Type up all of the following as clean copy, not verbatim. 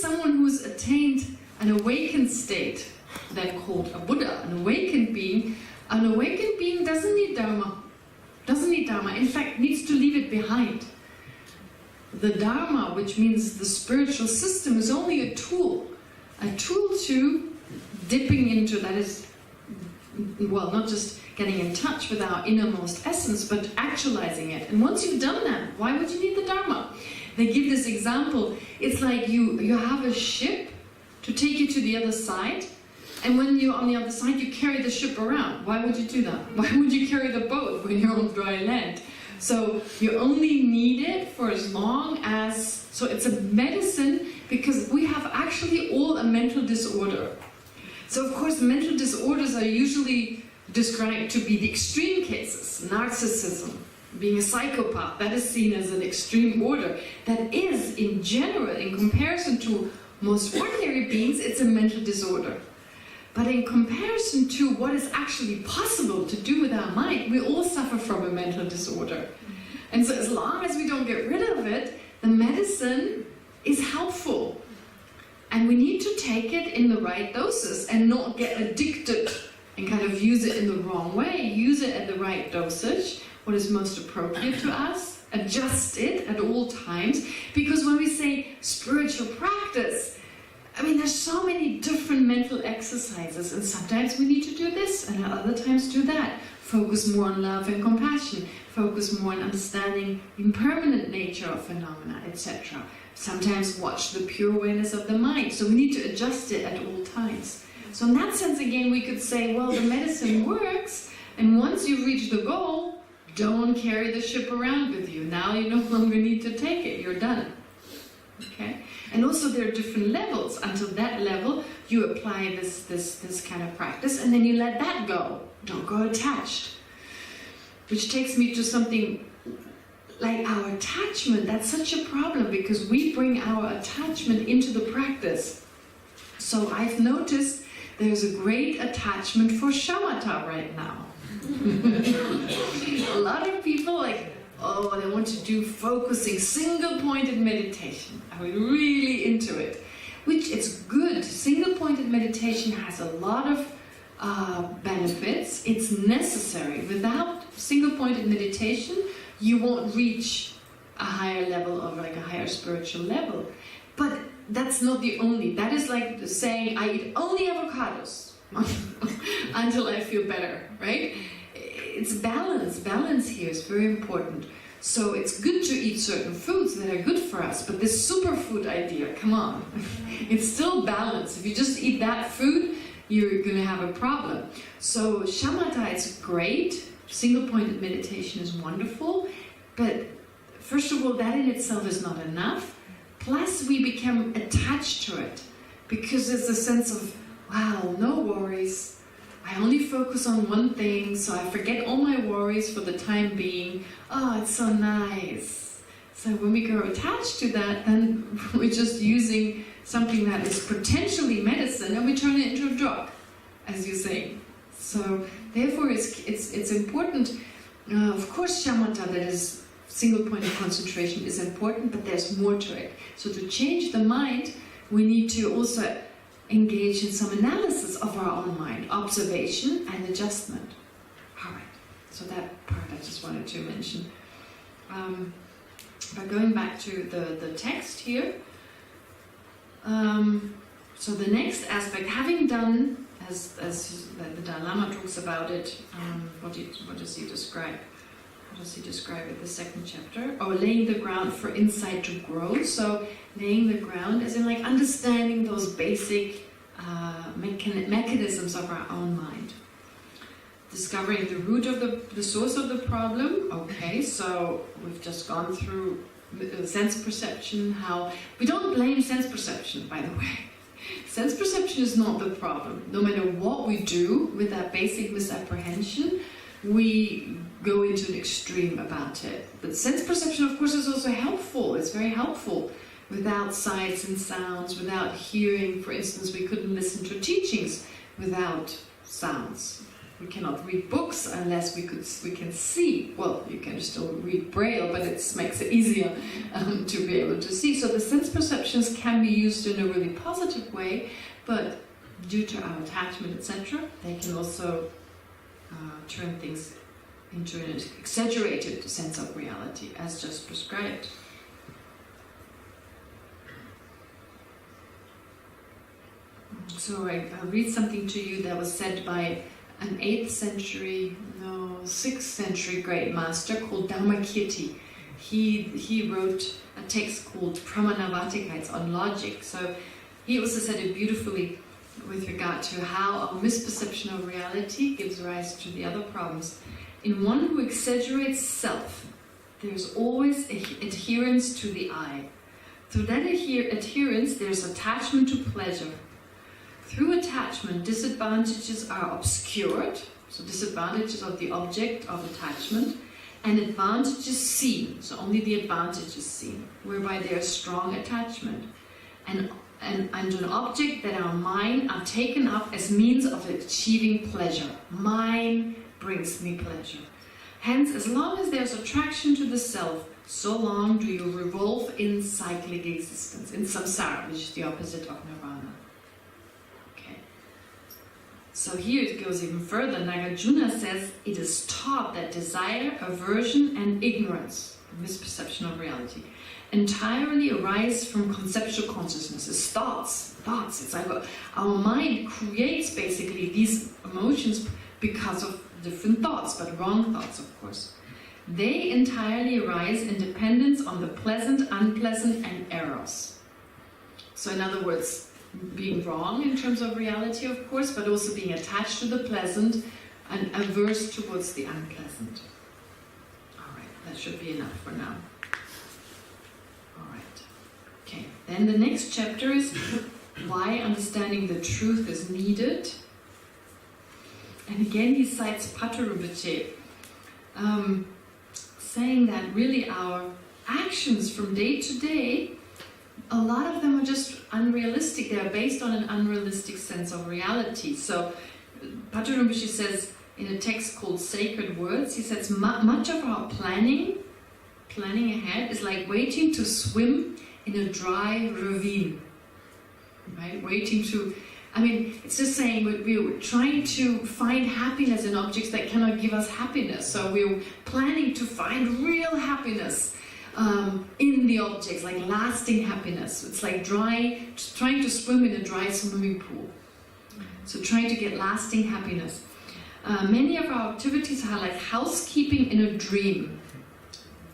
someone who's attained an awakened state, then called a Buddha, an awakened being doesn't need Dharma. Doesn't need Dharma. In fact, needs to leave it behind. The Dharma, which means the spiritual system, is only a tool to dipping into, that is, well, not just getting in touch with our innermost essence, but actualizing it. And once you've done that, why would you need the Dharma? They give this example. It's like you have a ship to take you to the other side, and when you're on the other side, you carry the ship around. Why would you do that? Why would you carry the boat when you're on dry land? So you only need it for as long as... So it's a medicine, because we have actually all a mental disorder. So of course mental disorders are usually described to be the extreme cases. Narcissism, being a psychopath, that is seen as an extreme order. That is, in general, in comparison to most ordinary beings, it's a mental disorder. But in comparison to what is actually possible to do with our mind, we all suffer from a mental disorder. And so as long as we don't get rid of it, the medicine is helpful. And we need to take it in the right doses and not get addicted and kind of use it in the wrong way. Use it at the right dosage, what is most appropriate to us. Adjust it at all times. Because when we say spiritual practice, I mean, there's so many different mental exercises, and sometimes we need to do this, and at other times do that. Focus more on love and compassion. Focus more on understanding the impermanent nature of phenomena, etc. Sometimes watch the pure awareness of the mind. So we need to adjust it at all times. So in that sense, again, we could say, well, the medicine works, and once you reach the goal, don't carry the ship around with you. Now you no longer need to take it. You're done. Okay? And also there are different levels. Until that level, you apply this kind of practice, and then you let that go. Don't go attached. Which takes me to something like our attachment. That's such a problem, because we bring our attachment into the practice. So I've noticed there's a great attachment for shamatha right now. A lot of people they want to do focusing, single-pointed meditation. I'm really into it, which is good. Single-pointed meditation has a lot of benefits. It's necessary. Without single-pointed meditation, you won't reach a higher level of a higher spiritual level. But that's not the only. That is like saying, I eat only avocados until I feel better, right? It's balance. Balance here is very important. So it's good to eat certain foods that are good for us, but this superfood idea, come on. It's still balance. If you just eat that food, you're going to have a problem. So shamatha is great. Single-pointed meditation is wonderful. But first of all, that in itself is not enough. Plus, we become attached to it. Because there's a sense of, wow, no worries. I only focus on one thing, so I forget all my worries for the time being. Oh, it's so nice. So when we grow attached to that, then we're just using something that is potentially medicine, and we turn it into a drug, as you say. So therefore, it's important. Of course, shamatha, that is single-pointed concentration, is important, but there's more to it. So to change the mind, we need to also engage in some analysis of our own mind, observation and adjustment. All right, so that part I just wanted to mention. But going back to the text here, so the next aspect, having done, as the Dalai Lama talks about it, what does he describe? How does he describe it, the second chapter? Oh, laying the ground for insight to grow. So laying the ground as in understanding those basic mechanisms of our own mind. Discovering the root of the source of the problem. Okay, so we've just gone through sense perception, how... We don't blame sense perception, by the way. Sense perception is not the problem. No matter what we do with that basic misapprehension, we go into an extreme about it. But sense perception, of course, is also helpful. It's very helpful. Without sights and sounds, without hearing, for instance, we couldn't listen to teachings without sounds. We cannot read books unless we can see. Well, you can still read Braille, but it makes it easier to be able to see. So the sense perceptions can be used in a really positive way, but due to our attachment, etc., they can also turn things into an exaggerated sense of reality, as just prescribed. So I'll read something to you that was said by an 6th century great master called Dharmakirti. He wrote a text called Pramanavartika, it's on logic. So he also said it beautifully with regard to how our misperception of reality gives rise to the other problems. In one who exaggerates self, there's always adherence to the I. Through that adherence, there's attachment to pleasure. Through attachment, disadvantages are obscured, so disadvantages of the object of attachment, and advantages seen, so only the advantage is seen, whereby there is strong attachment. And an object that our mind are taken up as means of achieving pleasure. Mine brings me pleasure. Hence, as long as there's attraction to the self, so long do you revolve in cyclic existence, in samsara, which is the opposite of nirvana. So here it goes even further. Nagarjuna says it is taught that desire, aversion and ignorance, misperception of reality, entirely arise from conceptual consciousness. It's thoughts. It's like our mind creates basically these emotions because of different thoughts, but wrong thoughts, of course. They entirely arise in dependence on the pleasant, unpleasant and eros. So in other words, being wrong in terms of reality, of course, but also being attached to the pleasant and averse towards the unpleasant. Alright, that should be enough for now. Alright. Okay, then the next chapter is why understanding the truth is needed. And again he cites Patarubache, saying that really our actions from day to day, a lot of them are just unrealistic. They are based on an unrealistic sense of reality. So Patrul Rinpoche says in a text called Sacred Words, he says much of our planning ahead is like waiting to swim in a dry ravine. Right? It's just saying we're trying to find happiness in objects that cannot give us happiness. So we're planning to find real happiness in the objects, like lasting happiness. It's like trying to swim in a dry swimming pool. So trying to get lasting happiness. Many of our activities are like housekeeping in a dream.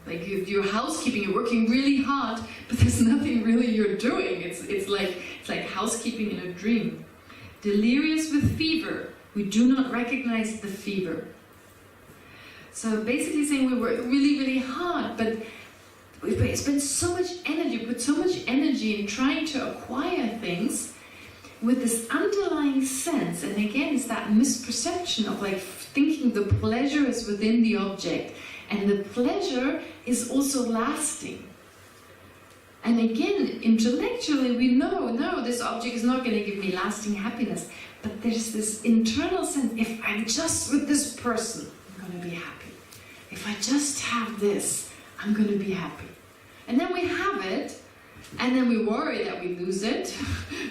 Like you're housekeeping, you're working really hard, but there's nothing really you're doing. It's like housekeeping in a dream. Delirious with fever, we do not recognize the fever. So basically saying we work really, really hard, but we spend so much energy, put so much energy in trying to acquire things with this underlying sense. And again, it's that misperception of like thinking the pleasure is within the object, and the pleasure is also lasting. And again, intellectually we know, no, this object is not going to give me lasting happiness. But there's this internal sense, if I'm just with this person, I'm going to be happy. If I just have this, I'm going to be happy. And then we have it, and then we worry that we lose it,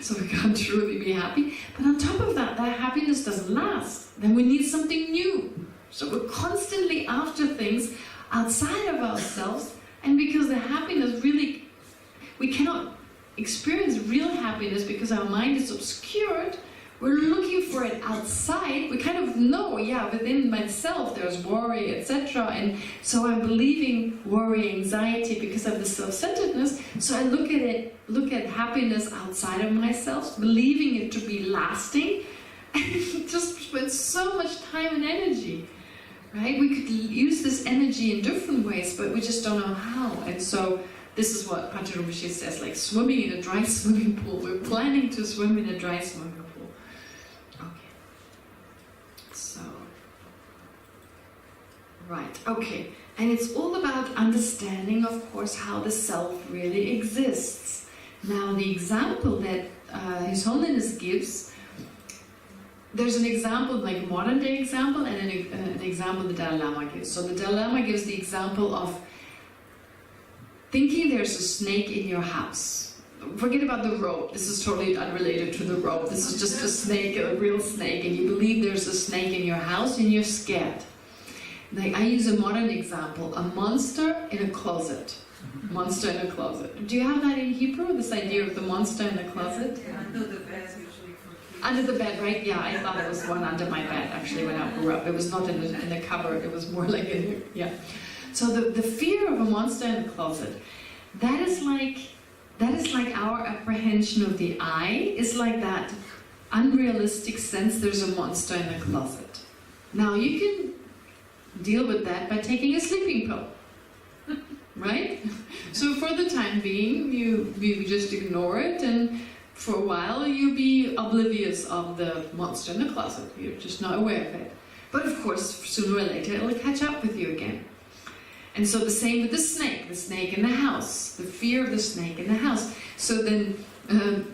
so we can't truly be happy. But on top of that, that happiness doesn't last. Then we need something new. So we're constantly after things outside of ourselves, and because the happiness really, we cannot experience real happiness because our mind is obscured, we're looking for it outside. We kind of know, yeah, within myself there's worry, etc. And so I'm believing worry, anxiety because of the self-centeredness. So I look at happiness outside of myself, believing it to be lasting, and just spend so much time and energy. Right? We could use this energy in different ways, but we just don't know how. And so this is what Patrul Rinpoche says, like swimming in a dry swimming pool. We're planning to swim in a dry swimming pool. Right, okay. And it's all about understanding, of course, how the self really exists. Now, the example that His Holiness gives there's an example, like a modern day example, and an example the Dalai Lama gives. So the Dalai Lama gives the example of thinking there's a snake in your house. Forget about the rope. This is totally unrelated to the rope. This is just a snake, a real snake, and you believe there's a snake in your house and you're scared. Like, I use a modern example, a monster in a closet. Monster in a closet. Do you have that in Hebrew, this idea of the monster in the closet? Yeah, under the bed usually for kids. Under the bed, right? Yeah, I thought it was one under my bed, actually, when I grew up. It was not in the cupboard, it was more like in the, yeah. So the fear of a monster in the closet, that is like our apprehension of the I, is like that unrealistic sense there's a monster in the closet. Now you can deal with that by taking a sleeping pill. Right? So for the time being, you just ignore it, and for a while you'll be oblivious of the monster in the closet. You're just not aware of it. But of course, sooner or later it'll catch up with you again. And so the same with the snake in the house, the fear of the snake in the house. So then the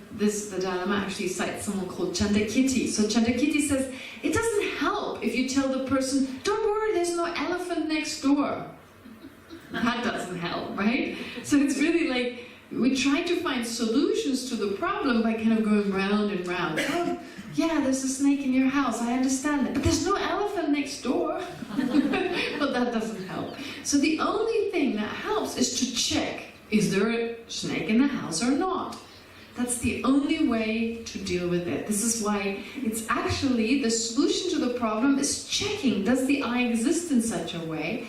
Dalai Lama actually cites someone called Chandakirti. So Chandakirti says, it doesn't help if you tell the person, don't worry, there's no elephant next door. That doesn't help, right? So it's really like, we try to find solutions to the problem by kind of going round and round. Oh, yeah, there's a snake in your house, I understand that. But there's no elephant next door. But that doesn't help. So the only thing that helps is to check, is there a snake in the house or not? That's the only way to deal with it. This is why it's actually, the solution to the problem is checking, does the I exist in such a way?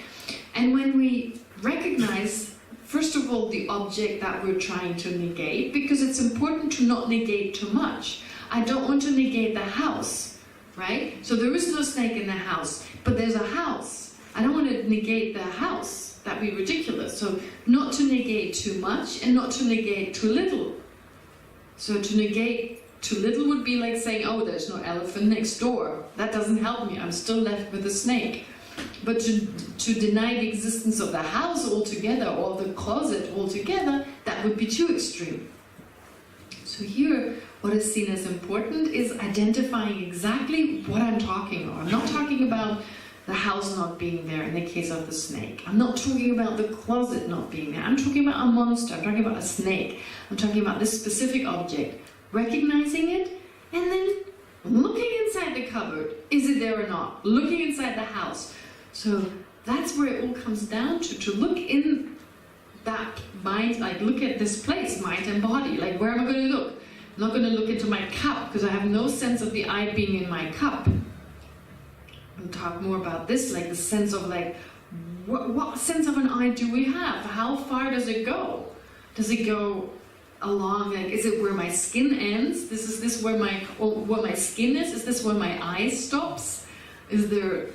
And when we recognize, first of all, the object that we're trying to negate, because it's important to not negate too much. I don't want to negate the house, right? So there is no snake in the house, but there's a house. I don't want to negate the house. That'd be ridiculous. So not to negate too much and not to negate too little. So to negate too little would be like saying, oh, there's no elephant next door. That doesn't help me. I'm still left with a snake. But to deny the existence of the house altogether or the closet altogether, that would be too extreme. So here, what is seen as important is identifying exactly what I'm talking about. I'm not talking about the house not being there in the case of the snake. I'm not talking about the closet not being there. I'm talking about a monster. I'm talking about a snake. I'm talking about this specific object. Recognizing it, and then looking inside the cupboard. Is it there or not? Looking inside the house. So that's where it all comes down to look in that mind, like look at this place, mind and body, like where am I going to look? I'm not going to look into my cup because I have no sense of the I being in my cup. We'll talk more about this, like the sense of like, what sense of an I do we have? How far does it go? Does it go along, like, is it where my skin ends? Is this where my skin is? Is this where my eye stops? Is there,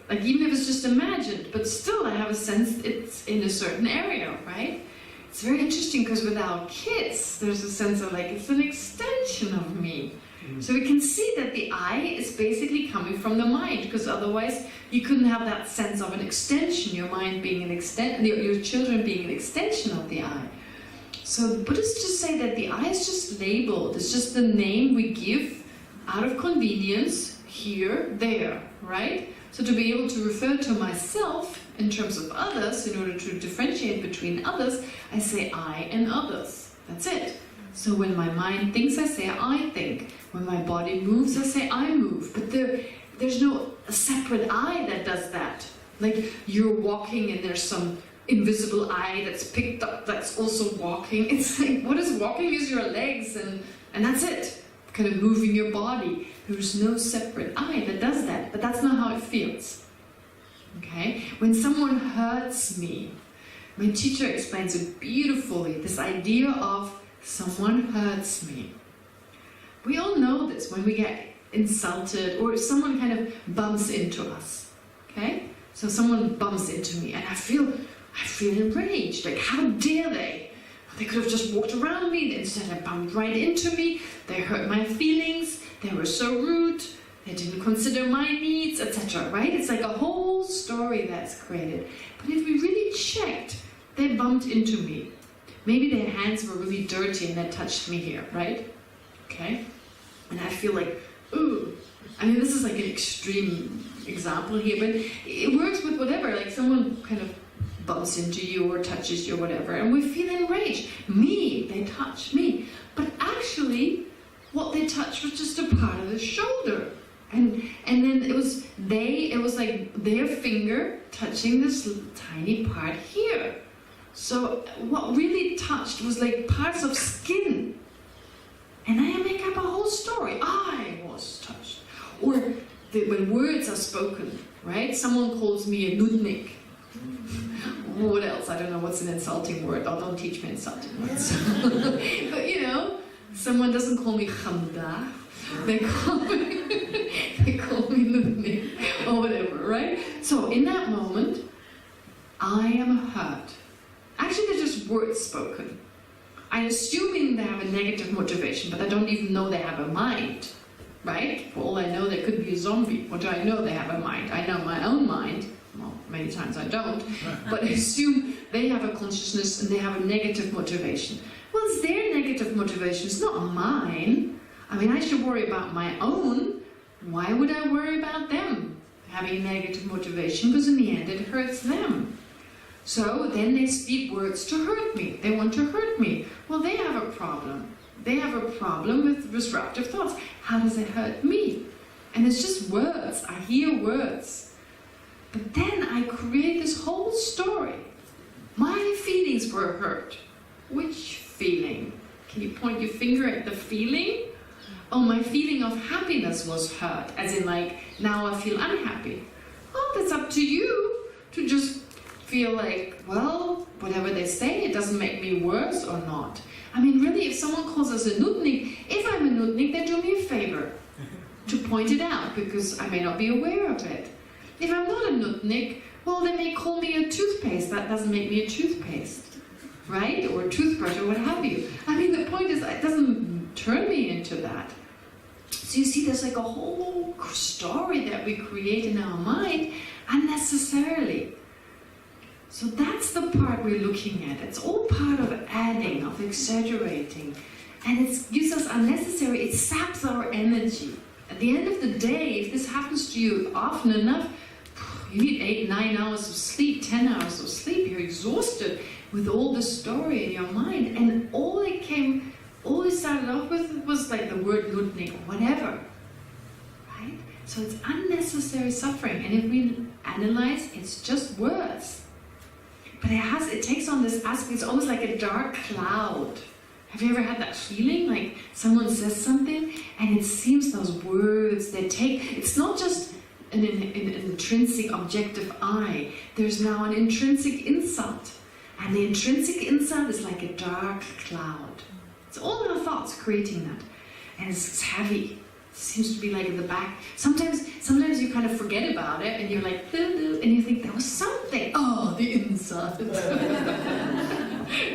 like, even if it's just imagined, but still I have a sense it's in a certain area, right? It's very interesting because with our kids, there's a sense of like, it's an extension of me. So we can see that the I is basically coming from the mind, because otherwise you couldn't have that sense of an extension, your mind being an extension, your children being an extension of the I. So Buddhists just say that the I is just labeled, it's just the name we give out of convenience, here, there, right? So to be able to refer to myself in terms of others, in order to differentiate between others, I say I and others. That's it. So when my mind thinks, I say I think. When my body moves, I say I move. But there's no separate I that does that. Like you're walking and there's some invisible I that's picked up that's also walking. It's like, what is walking is your legs and that's it. Kind of moving your body. There's no separate I that does that. But that's not how it feels. Okay? When someone hurts me, my teacher explains it beautifully, this idea of someone hurts me. We all know this when we get insulted or if someone kind of bumps into us. Okay? So someone bumps into me and I feel enraged. Like, how dare they? They could have just walked around me, instead they bumped right into me, they hurt my feelings, they were so rude, they didn't consider my needs, etc. Right? It's like a whole story that's created. But if we really checked, they bumped into me. Maybe their hands were really dirty and they touched me here, right? Okay? And I feel like ooh. I mean, this is like an extreme example here, but it works with whatever, like someone kind of bumps into you or touches you or whatever, and we feel enraged. Me, they touch me. But actually, what they touched was just a part of the shoulder. And then it was like their finger touching this tiny part here. So what really touched was like parts of skin. And I make up a whole story. I was touched. Or when words are spoken, right? Someone calls me a nudnik. What else? I don't know what's an insulting word. Oh, don't teach me insulting words. But you know, someone doesn't call me Khamda. They call me nudnik or whatever, right? So in that moment, I am hurt. Actually, they're just words spoken. I'm assuming they have a negative motivation, but I don't even know they have a mind, right? For all I know, they could be a zombie. What do I know? They have a mind. I know my own mind. Well, many times I don't. But I assume they have a consciousness and they have a negative motivation. Well, it's their negative motivation. It's not mine. I mean, I should worry about my own. Why would I worry about them having negative motivation? Because in the end, it hurts them. So then they speak words to hurt me. They want to hurt me. Well, they have a problem. They have a problem with disruptive thoughts. How does it hurt me? And it's just words. I hear words. But then I create this whole story. My feelings were hurt. Which feeling? Can you point your finger at the feeling? Oh, my feeling of happiness was hurt. As in like, now I feel unhappy. Oh, that's up to you to just feel like, well, whatever they say, it doesn't make me worse or not. I mean, really, if someone calls us a nudnik, if I'm a nudnik, they do me a favor to point it out, because I may not be aware of it. If I'm not a nudnik, well, they may call me a toothpaste. That doesn't make me a toothpaste, right? Or a toothbrush or what have you. I mean, the point is, it doesn't turn me into that. So you see, there's like a whole story that we create in our mind unnecessarily. So that's the part we're looking at. It's all part of adding, of exaggerating. And it gives us unnecessary, it saps our energy. At the end of the day, if this happens to you often enough, you need 8, 9 hours of sleep, 10 hours of sleep. You're exhausted with all the story in your mind. And all it started off with was like the word nudnik or whatever. Right? So it's unnecessary suffering. And if we analyze, it's just words. But it takes on this aspect, it's almost like a dark cloud. Have you ever had that feeling? Like someone says something and it seems those words they take, it's not just an intrinsic objective I. There's now an intrinsic insult. And the intrinsic insult is like a dark cloud. It's all our thoughts creating that. And it's heavy. It seems to be like in the back. Sometimes you kind of forget about it and you're like, and you think there was something. Oh, the insult.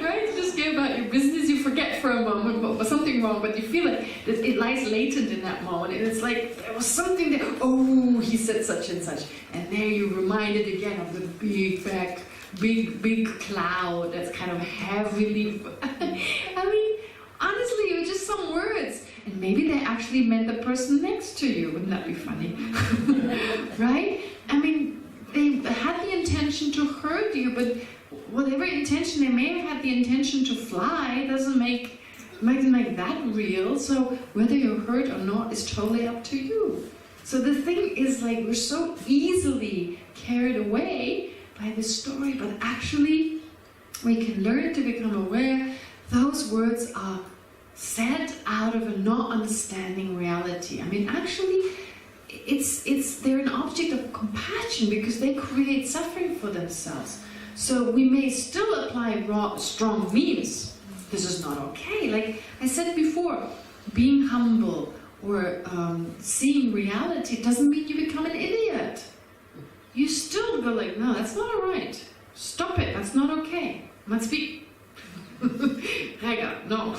Right? You just go about your business, you forget for a moment, but something wrong, but you feel like it lies latent in that moment. And it's like, there was something there. Oh, he said such and such. And there you're reminded again of the big cloud that's kind of heavily. I mean, honestly, it was just some words. And maybe they actually meant the person next to you. Wouldn't that be funny? Right? I mean, they had the intention to hurt you, but whatever intention, they may have had the intention to fly, doesn't make that real. So whether you're hurt or not is totally up to you. So the thing is, like, we're so easily carried away by this story, but actually we can learn to become aware those words are said out of a not understanding reality. I mean, actually, they're an object of compassion because they create suffering for themselves. So we may still apply strong means. This is not okay. Like I said before, being humble or seeing reality doesn't mean you become an idiot. You still go like, no, that's not all right. Stop it, that's not okay. Must be. No,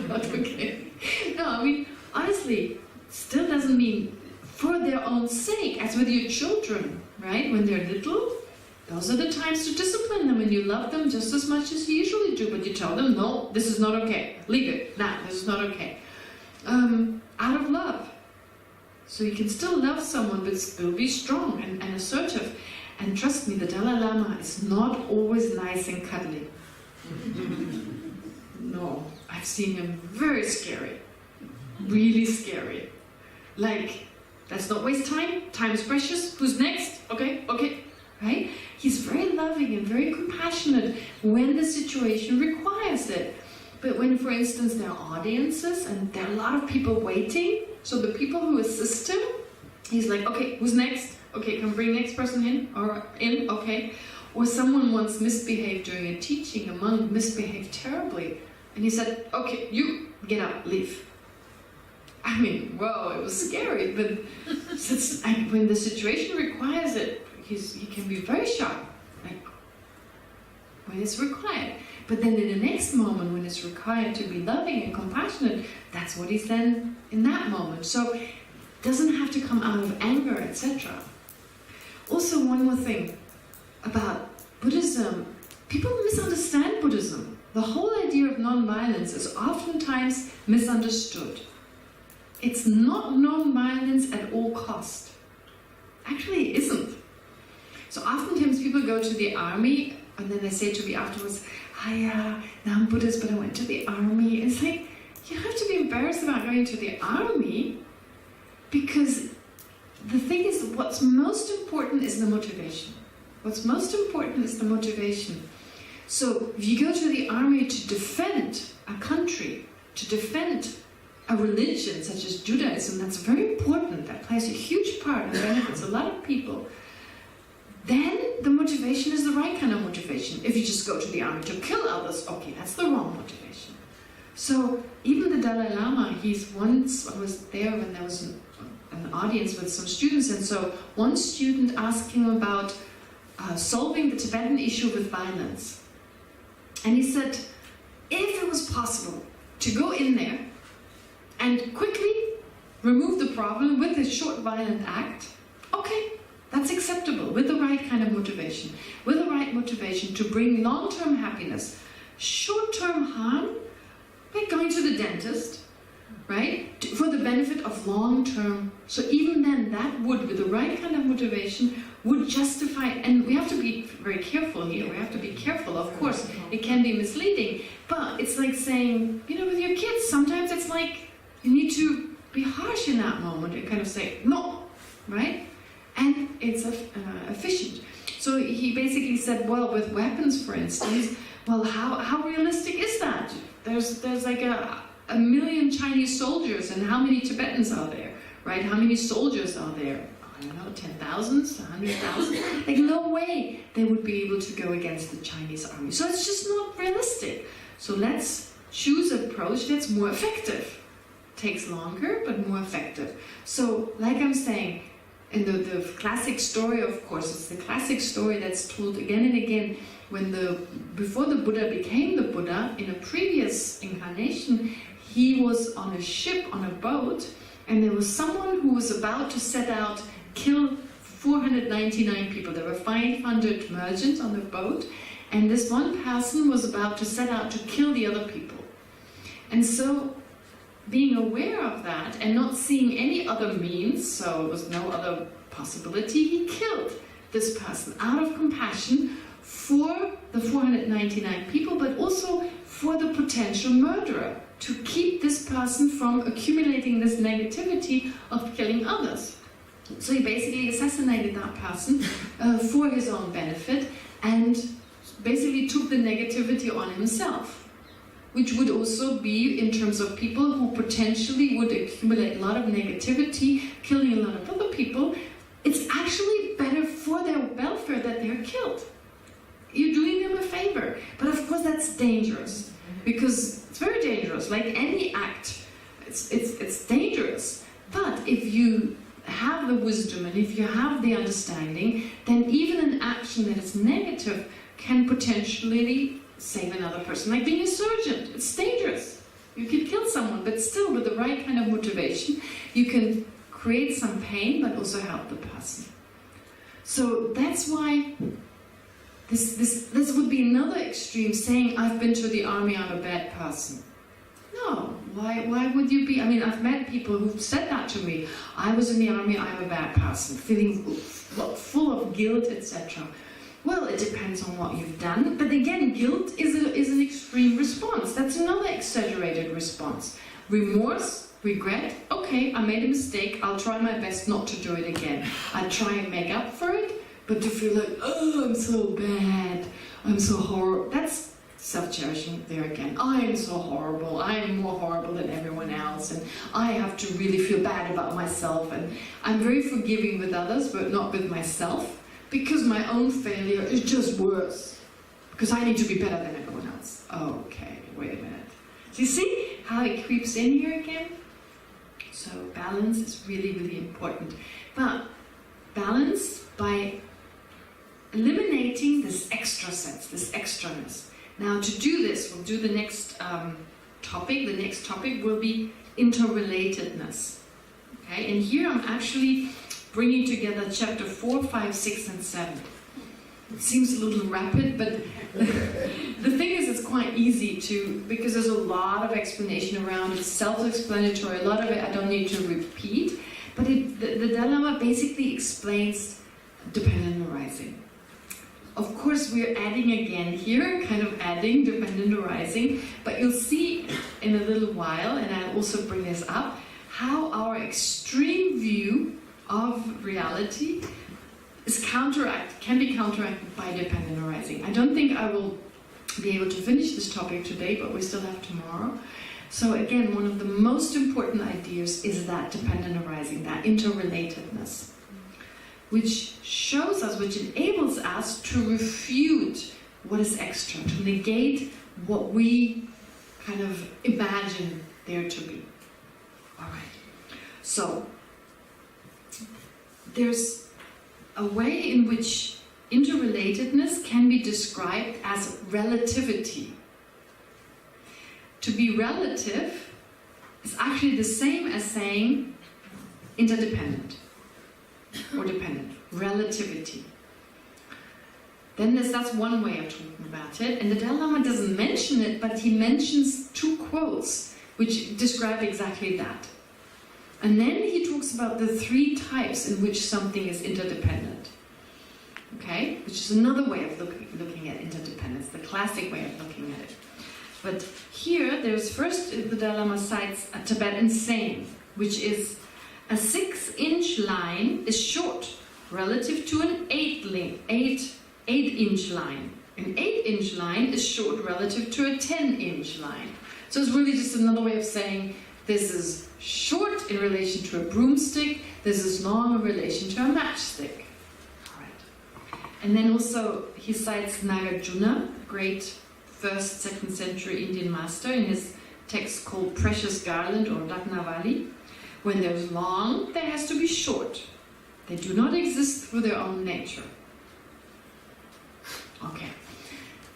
not okay. No, I mean, honestly, still doesn't mean for their own sake, as with your children, right? When they're little, those are the times to discipline them, and you love them just as much as you usually do, but you tell them, no, this is not okay. Leave it. Nah, this is not okay. Out of love. So you can still love someone, but still be strong and assertive. And trust me, the Dalai Lama is not always nice and cuddly. No, I've seen him very scary. Really scary. Like, let's not waste time. Time is precious. Who's next? Okay, right? He's very loving and very compassionate when the situation requires it. But when, for instance, there are audiences and there are a lot of people waiting, so the people who assist him, he's like, okay, who's next? Okay, can bring next person in, okay. Or someone once misbehaved during a teaching, a monk misbehaved terribly, and he said, okay, you get up, leave. I mean, whoa, it was scary, but when the situation requires it, he can be very sharp, like when it's required. But then in the next moment, when it's required to be loving and compassionate, that's what he's then in that moment. So it doesn't have to come out of anger, etc. Also, one more thing about Buddhism. People misunderstand Buddhism. The whole idea of non-violence is oftentimes misunderstood. It's not non-violence at all cost. Actually, it isn't. So oftentimes people go to the army and then they say to me afterwards, now I'm Buddhist, but I went to the army. It's like, you have to be embarrassed about going to the army, because the thing is, what's most important is the motivation. What's most important is the motivation. So if you go to the army to defend a country, to defend a religion such as Judaism, that's very important, that plays a huge part and benefits a lot of people, then the motivation is the right kind of motivation. If you just go to the army to kill others, okay, that's the wrong motivation. So even the Dalai Lama, I was there when there was an audience with some students, and so one student asked him about solving the Tibetan issue with violence. And he said, if it was possible to go in there and quickly remove the problem with a short violent act, okay, that's acceptable, with the right kind of motivation. With the right motivation to bring long-term happiness. Short-term harm, like going to the dentist, right? For the benefit of long-term. So even then, that would, with the right kind of motivation, would justify, and we have to be very careful here. We have to be careful, of course. It can be misleading, but it's like saying, with your kids, sometimes it's like you need to be harsh in that moment and kind of say, no, right? And it's efficient. So he basically said, well, with weapons, for instance, well, how realistic is that? There's like a million Chinese soldiers, and how many Tibetans are there, right? How many soldiers are there? I don't know, 10,000, 100,000? Like, no way they would be able to go against the Chinese army. So it's just not realistic. So let's choose an approach that's more effective. Takes longer, but more effective. So, like I'm saying, in the classic story, of course, it's the classic story that's told again and again. Before the Buddha became the Buddha, in a previous incarnation, he was on a ship, on a boat, and there was someone who was about to set out, kill 499 people. There were 500 merchants on the boat, and this one person was about to set out to kill the other people. And so, being aware of that and not seeing any other means, so there was no other possibility, he killed this person out of compassion for the 499 people, but also for the potential murderer, to keep this person from accumulating this negativity of killing others. So he basically assassinated that person for his own benefit, and basically took the negativity on himself, which would also be in terms of people who potentially would accumulate a lot of negativity, killing a lot of other people. It's actually better for their welfare that they're killed. You're doing them a favor. But of course that's dangerous, because it's very dangerous. Like any act, it's dangerous. But if you have the wisdom and if you have the understanding, then even an action that is negative can potentially save another person. Like being a surgeon, it's dangerous. You can kill someone, but still with the right kind of motivation, you can create some pain, but also help the person. So that's why this would be another extreme, saying, I've been to the army, I'm a bad person. No, Why would you be? I mean, I've met people who've said that to me. I was in the army, I'm a bad person, feeling full of guilt, etc. Well, it depends on what you've done. But again, guilt is an extreme response. That's another exaggerated response. Remorse, regret, okay, I made a mistake, I'll try my best not to do it again. I'll try and make up for it, but to feel like, oh, I'm so bad, I'm so horrible, that's self-cherishing there again. I am so horrible, I am more horrible than everyone else, and I have to really feel bad about myself, and I'm very forgiving with others, but not with myself, because my own failure is just worse, because I need to be better than everyone else. Okay, wait a minute. Do you see how it creeps in here again? So balance is really, really important. But balance by eliminating this extra sense, this extraness. Now to do this, we'll do the next topic. The next topic will be interrelatedness. Okay, and here I'm actually bringing together chapter 4, 5, 6, and 7. It seems a little rapid, but the thing is it's quite easy to, because there's a lot of explanation around it, it's self-explanatory, a lot of it I don't need to repeat, but the Dalai Lama basically explains dependent arising. Of course, we're adding again here, kind of adding dependent arising, but you'll see in a little while, and I'll also bring this up, how our extreme view of reality can be counteracted by dependent arising. I don't think I will be able to finish this topic today, but we still have tomorrow. So again, one of the most important ideas is that dependent arising, that interrelatedness, which shows us, which enables us to refute what is extra, to negate what we kind of imagine there to be. All right. So there's a way in which interrelatedness can be described as relativity. To be relative is actually the same as saying interdependent or dependent. Relativity. Then that's one way of talking about it, and the Dalai Lama doesn't mention it, but he mentions two quotes which describe exactly that. And then he talks about the three types in which something is interdependent. Okay? Which is another way of looking at interdependence, the classic way of looking at it. But here, there's first, the Dalai Lama cites a Tibetan saying, which is, a 6-inch line is short relative to an 8-inch line. An 8-inch line is short relative to a 10-inch line. So it's really just another way of saying, this is short in relation to a broomstick, this is long in relation to a matchstick. All right. And then also he cites Nagarjuna, great 1st, 2nd century Indian master, in his text called Precious Garland or Ratnavali. When there's long, there has to be short. They do not exist through their own nature. Okay.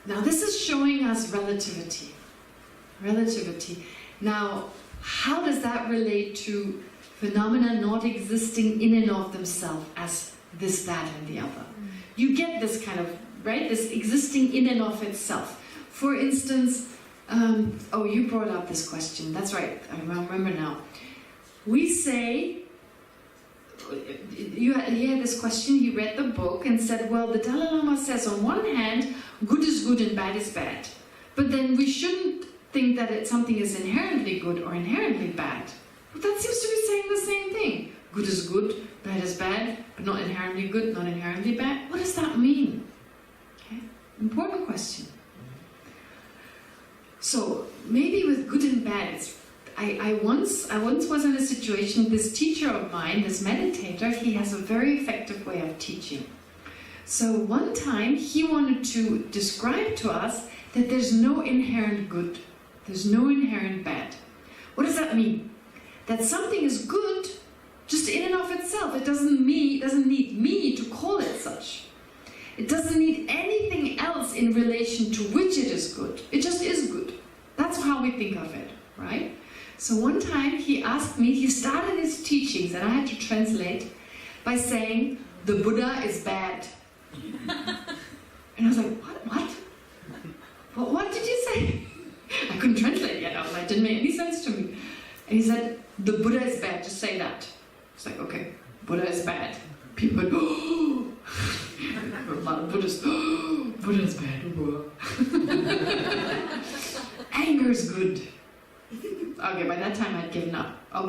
Now this is showing us relativity. Relativity. Now, how does that relate to phenomena not existing in and of themselves as this, that, and the other? You get this kind of, right, this existing in and of itself. For instance, oh, you brought up this question. That's right, I remember now. We say, you had this question, you read the book and said, well, the Dalai Lama says on one hand, good is good and bad is bad. But then we shouldn't think that something is inherently good or inherently bad. But that seems to be saying the same thing. Good is good, bad is bad, but not inherently good, not inherently bad. What does that mean? Okay, important question. So maybe with good and bad, I once was in a situation, this teacher of mine, this meditator, he has a very effective way of teaching. So one time he wanted to describe to us that there's no inherent good. There's no inherent bad. What does that mean? That something is good just in and of itself. It doesn't need me to call it such. It doesn't need anything else in relation to which it is good. It just is good. That's how we think of it, right? So one time he asked me, he started his teachings, and I had to translate, by saying, the Buddha is bad. And I was like, what? What did you say? I couldn't translate yet. It didn't make any sense to me. And he said, the Buddha is bad, just say that. It's like, okay, Buddha is bad. People went, oh! A lot of Buddhists, oh, Buddha is bad. Anger is good. Okay, by that time I'd given up.